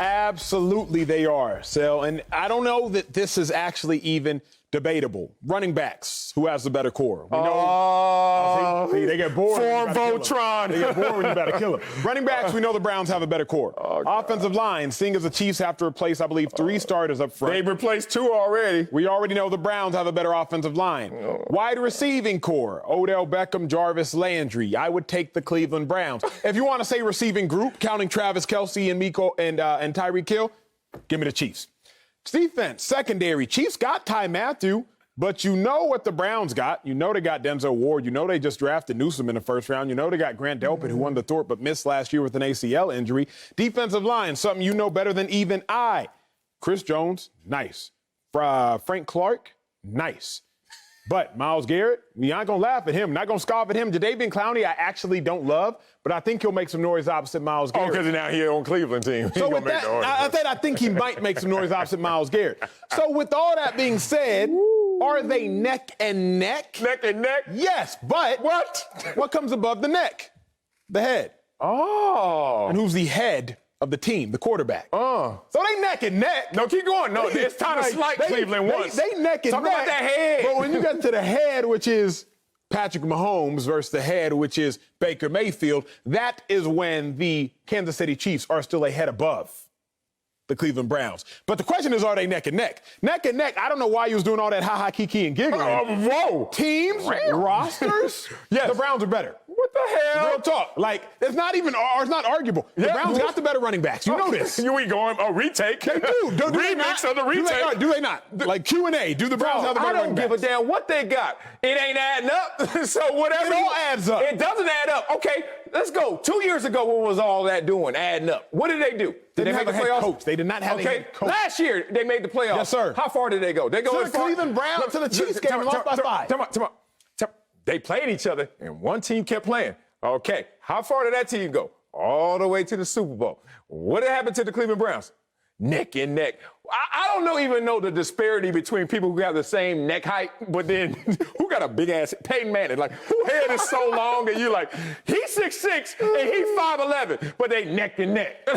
Absolutely they are, Sel. And I don't know that this is actually even debatable. Running backs, who has the better core? We know they get bored. Voltron. They get bored when you better kill them. Running backs, we know the Browns have a better core. Offensive line, seeing as the Chiefs have to replace, I believe, 3 starters up front. They've replaced 2 already. We already know the Browns have a better offensive line. Wide receiving core, Odell Beckham, Jarvis Landry. I would take the Cleveland Browns. If you want to say receiving group, counting Travis Kelce and Miko and Tyreek Hill, give me the Chiefs. Defense, secondary. Chiefs got Ty Matthew, but you know what the Browns got. You know they got Denzel Ward. You know they just drafted Newsome in the first round. You know they got Grant Delpit, who won the Thorpe but missed last year with an ACL injury. Defensive line, something you know better than even I. Chris Jones, nice. Frank Clark, nice. But Myles Garrett, we aren't going to laugh at him. Not going to scoff at him. Jadeveon Clowney, I actually don't love, but I think he'll make some noise opposite Myles Garrett. Oh, because now he's on Cleveland team. So with that, I think he might make some noise opposite Myles Garrett. So with all that being said, are they neck and neck? Neck and neck? Yes, but what comes above the neck? The head. Oh. And who's the head of the team, the quarterback? So they neck and neck. No, keep going. No, it's time to slight Cleveland once. They neck and neck. Talk about that head. But when you get to the head, which is Patrick Mahomes versus the head, which is Baker Mayfield, that is when the Kansas City Chiefs are still a head above the Cleveland Browns. But the question is, are they neck and neck? Neck and neck, I don't know why you was doing all that ha-ha, kiki, and giggling. Whoa. Teams, rosters, yes. The Browns are better. What the hell? Real talk. Like, it's not even, it's not arguable. The Browns got the better running backs. You know this. You ain't going, retake. They do. Do they not? Remix of the retake. Do they not? Like Q&A, do the Browns have the better running backs? I don't give a damn what they got. It ain't adding up. So whatever. It all adds up. It doesn't add up. Okay, let's go. 2 years ago, what was all that doing, adding up? What did they do? Did they make the playoffs? Coach. They did not have a head coach. Last year, they made the playoffs. Yes, sir. How far did they go? They go to the Cleveland Browns, to the Chiefs game, and lost by 5. They played each other, and one team kept playing. Okay, how far did that team go? All the way to the Super Bowl. What happened to the Cleveland Browns? Neck and neck. I don't even know the disparity between people who have the same neck height, but then who got a big ass Peyton Manning? Like, who head is so long and you're like, he's 6'6" and he's 5'11", but they neck and neck.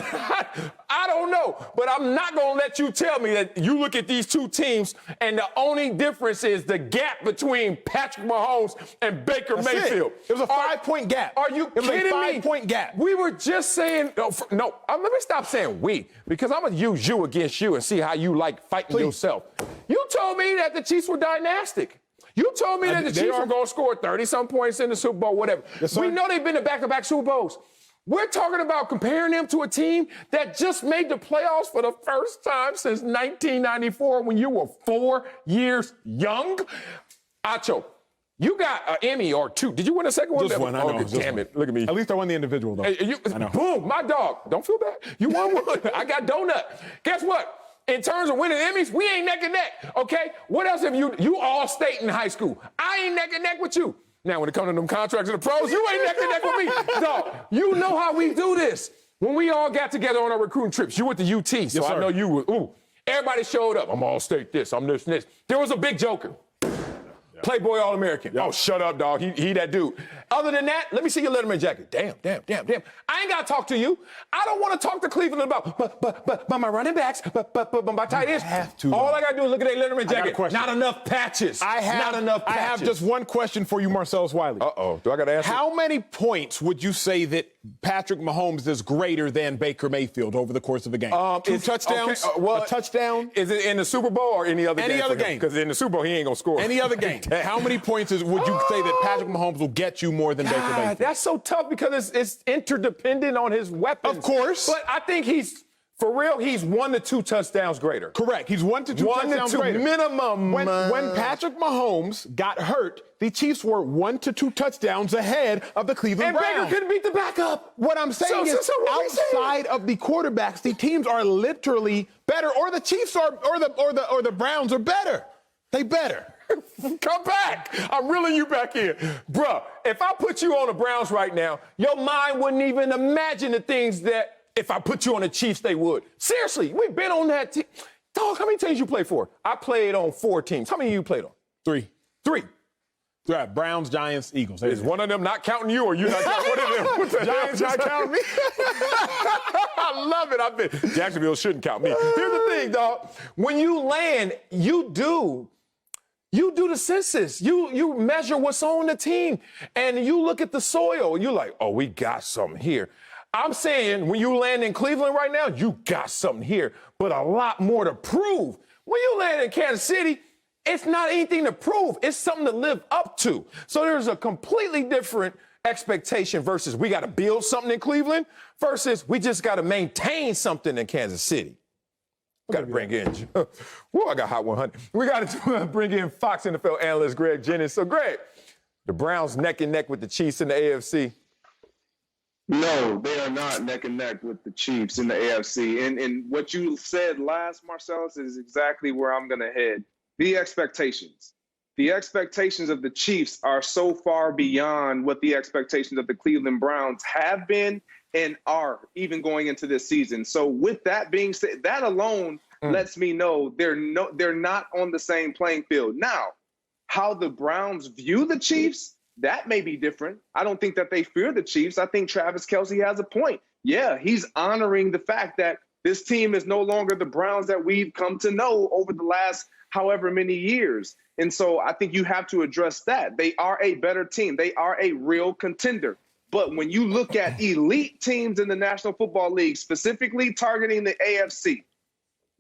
I don't know, but I'm not going to let you tell me that you look at these two teams and the only difference is the gap between Patrick Mahomes and Baker Mayfield. It was a 5-point gap. Are you kidding me? It was a 5-point gap. We were just saying, let me stop saying we, because I'm going to use you against you and see how you like fighting yourself. You told me that the Chiefs were dynastic. You told me that the Chiefs were going to score 30-some points in the Super Bowl, whatever. Yes, we know they've been to back-to-back Super Bowls. We're talking about comparing them to a team that just made the playoffs for the first time since 1994 when you were 4 years young. Acho, you got an Emmy or 2. Did you win a second one? Just one, I know. Damn it, look at me. At least I won the individual, though. I know. Boom, my dog. Don't feel bad. You won one. I got donut. Guess what? In terms of winning Emmys, we ain't neck and neck, okay? What else have you all state in high school? I ain't neck and neck with you. Now, when it comes to them contracts and the pros, you ain't neck and neck with me. Dog, you know how we do this. When we all got together on our recruiting trips, you went to UT, so yes, I know you were, everybody showed up. I'm all state this, I'm this and this. There was a big joker. Playboy All-American. Yep. Oh, shut up, dog. He that dude. Other than that, let me see your Letterman jacket. Damn. I ain't got to talk to you. I don't want to talk to Cleveland about but my running backs, but my tight ends. All I got to do is look at their Letterman jacket. Not enough patches. I have just one question for you, Marcellus Wiley. Uh-oh. Do I got to answer? How many points would you say that Patrick Mahomes is greater than Baker Mayfield over the course of a game? 2 touchdowns? Okay, a touchdown? Is it in the Super Bowl or any other game? Any other game. Because in the Super Bowl, he ain't going to score. Any other game. How many points would you say that Patrick Mahomes will get you more than Baker Mayfield? That's so tough because it's interdependent on his weapons. Of course. But I think he's 1 to 2 touchdowns greater. Correct. He's 1 to 2 touchdowns greater. Minimum. When Patrick Mahomes got hurt, the Chiefs were 1 to 2 touchdowns ahead of the Cleveland Browns. And Baker couldn't beat the backup. What I'm saying is, outside of the quarterbacks, the teams are literally better, or the Chiefs are, or the Browns are better. They better. Come back. I'm reeling you back in. Bruh, if I put you on the Browns right now, your mind wouldn't even imagine the things that if I put you on the Chiefs, they would. Seriously, we've been on that team. Dog, how many teams you play for? I played on 4 teams. How many you played on? 3. 3. Yeah, Browns, Giants, Eagles. Is one of them not counting you, or you not counting one of them? What the Giants hell? not counting me. I love it. I bet Jacksonville shouldn't count me. Here's the thing, dog. When you land, you do the census. You measure what's on the team, and you look at the soil, and you're like, oh, we got something here. I'm saying when you land in Cleveland right now, you got something here, but a lot more to prove. When you land in Kansas City, it's not anything to prove. It's something to live up to. So there's a completely different expectation versus we got to build something in Cleveland versus we just got to maintain something in Kansas City. We got to bring in, whoa, I got hot 100. We got to bring in Fox NFL analyst Greg Jennings. So, Greg, the Browns neck and neck with the Chiefs in the AFC. No, they are not neck and neck with the Chiefs in the AFC. And what you said last, Marcellus, is exactly where I'm going to head. The expectations. The expectations of the Chiefs are so far beyond what the expectations of the Cleveland Browns have been and are even going into this season. So with that being said, that alone lets me know they're not on the same playing field. Now, how the Browns view the Chiefs, that may be different. I don't think that they fear the Chiefs. I think Travis Kelce has a point. Yeah, he's honoring the fact that this team is no longer the Browns that we've come to know over the last however many years. And so I think you have to address that. They are a better team. They are a real contender. But when you look at elite teams in the National Football League, specifically targeting the AFC,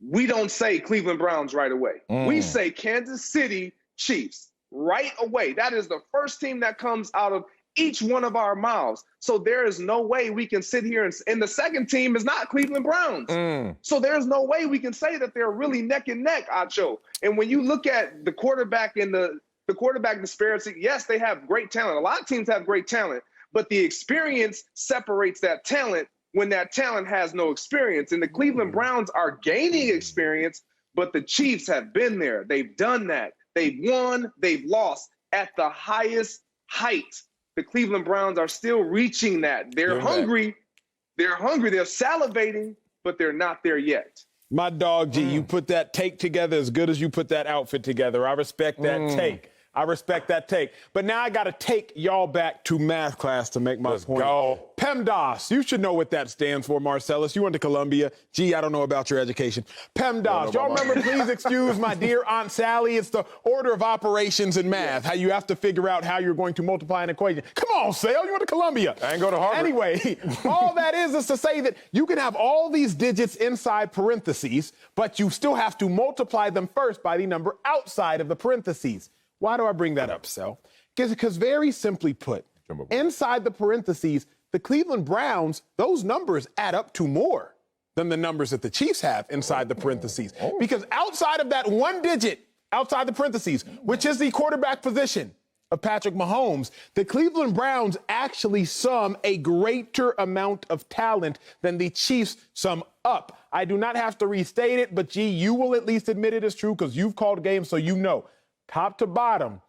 we don't say Cleveland Browns right away. We say Kansas City Chiefs right away. That is the first team that comes out of each one of our mouths. So there is no way we can sit here and the second team is not Cleveland Browns. So there's no way we can say that they're really neck and neck, Acho. And when you look at the quarterback and the quarterback disparity, yes, they have great talent. A lot of teams have great talent, but the experience separates that talent when that talent has no experience. And the Cleveland Browns are gaining experience, but the Chiefs have been there. They've done that. They've won, they've lost at the highest height. The Cleveland Browns are still reaching that. They're hungry. They're hungry. They're salivating, but they're not there yet. My dog, G, you put that take together as good as you put that outfit together. I respect that take. I respect that take. But now I got to take y'all back to math class to make my point. Go. PEMDAS. You should know what that stands for, Marcellus. You went to Columbia. Gee, I don't know about your education. PEMDAS. Y'all remember, please excuse my dear Aunt Sally. It's the order of operations in math, how you have to figure out how you're going to multiply an equation. Come on, Sale. You went to Columbia. I ain't go to Harvard. Anyway, all that is to say that you can have all these digits inside parentheses, but you still have to multiply them first by the number outside of the parentheses. Why do I bring that up, Sel? Because very simply put, inside the parentheses, the Cleveland Browns, those numbers add up to more than the numbers that the Chiefs have inside the parentheses. Because outside of that one digit, outside the parentheses, which is the quarterback position of Patrick Mahomes, the Cleveland Browns actually sum a greater amount of talent than the Chiefs sum up. I do not have to restate it, but gee, you will at least admit it is true because you've called games, so you know. Top to bottom,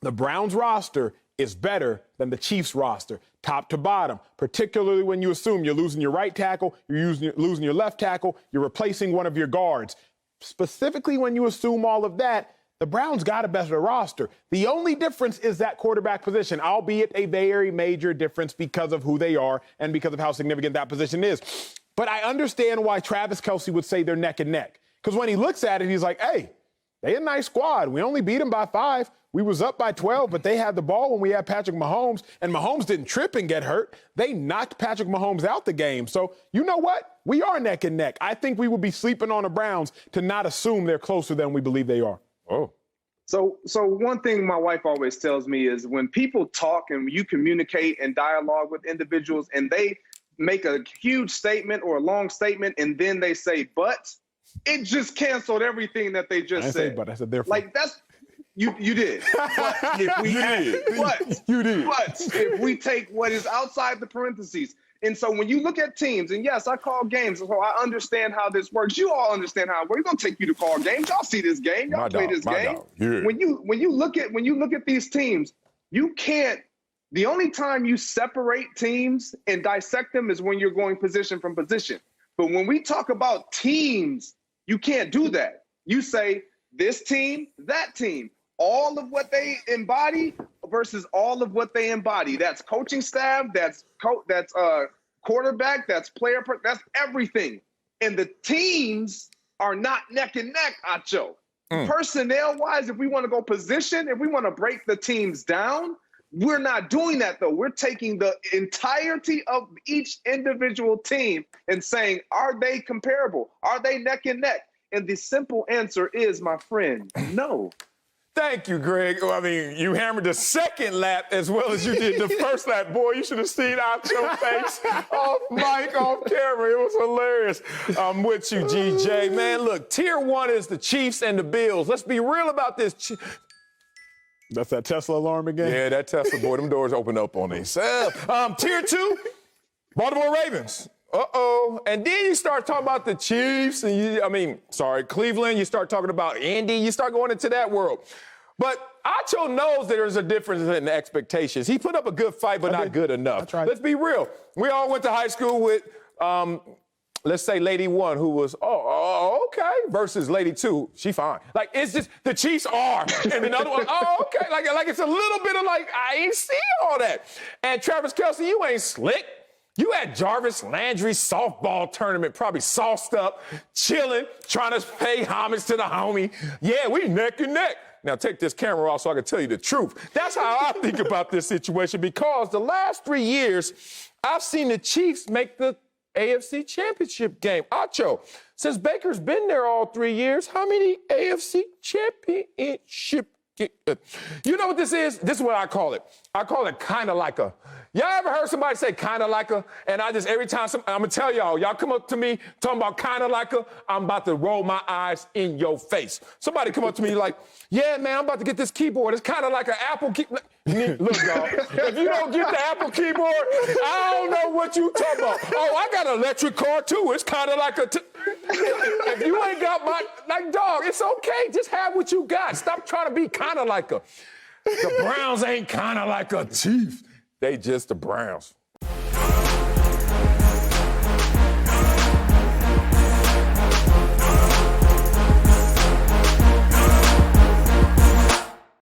the Browns roster is better than the Chiefs roster, top to bottom, particularly when you assume you're losing your right tackle, you're losing your left tackle, you're replacing one of your guards. Specifically when you assume all of that, the Browns got a better roster. The only difference is that quarterback position, albeit a very major difference because of who they are and because of how significant that position is. But I understand why Travis Kelce would say they're neck and neck. Because when he looks at it, he's like, hey, they a nice squad. We only beat them by 5. We was up by 12, but they had the ball when we had Patrick Mahomes, and Mahomes didn't trip and get hurt. They knocked Patrick Mahomes out the game. So you know what? We are neck and neck. I think we would be sleeping on the Browns to not assume they're closer than we believe they are. Oh. So one thing my wife always tells me is when people talk and you communicate and dialogue with individuals and they make a huge statement or a long statement and then they say, but it just canceled everything that they just said. But I said therefore. Like that's you did. But if we you did. But if we take what is outside the parentheses, and so when you look at teams, and yes, I call games, so I understand how this works. You all understand how it works. It's gonna take you to call games. Y'all see this game. Y'all play this game. Yeah. When you look at these teams, you can't. The only time you separate teams and dissect them is when you're going position from position. But when we talk about teams, you can't do that. You say this team, that team. all of what they embody versus all of what they embody. That's coaching staff, that's quarterback, that's player, that's everything. And the teams are not neck and neck, Acho. Personnel-wise, if we want to go position, if we want to break the teams down, we're not doing that, though. We're taking the entirety of each individual team and saying, are they comparable? Are they neck and neck? And the simple answer is, my friend, no. Thank you, Greg. I mean, you hammered the second lap as well as you did the first lap. Boy, you should have seen Acho's face off mic, off camera. It was hilarious. I'm with you, GJ. Man, look, tier 1 is the Chiefs and the Bills. Let's be real about this. That's that Tesla alarm again? Yeah, that Tesla, boy, them doors open up on themselves. Tier 2, Baltimore Ravens. Uh-oh. And then you start talking about the Chiefs, and Cleveland. You start talking about Indy. You start going into that world. But Acho knows that there's a difference in the expectations. He put up a good fight, but not good enough. That's right. Let's be real. We all went to high school with, let's say, Lady 1, who was, okay, versus Lady 2, she fine. Like, it's just, the Chiefs are. And another one, okay. Like it's a little bit of I ain't see all that. And Travis Kelce, you ain't slick. You had Jarvis Landry's softball tournament, probably sauced up, chilling, trying to pay homage to the homie. Yeah, we neck and neck. Now take this camera off so I can tell you the truth. That's how I think about this situation, because the last 3 years, I've seen the Chiefs make the AFC Championship game. Acho, since Baker's been there all 3 years, how many AFC Championship games? You know what this is? This is what I call it. I call it kind of like a. Y'all ever heard somebody say kind of like a? And I just, every time, I'm going to tell y'all come up to me talking about kind of like a, I'm about to roll my eyes in your face. Somebody come up to me like, yeah, man, I'm about to get this keyboard. It's kind of like an Apple keyboard. Look, y'all, if you don't get the Apple keyboard, I don't know what you talking about. Oh, I got an electric car, too. It's kind of like a... If you ain't got dog, it's okay. Just have what you got. Stop trying to be kind of like a... The Browns ain't kind of like a Chief. They just the Browns.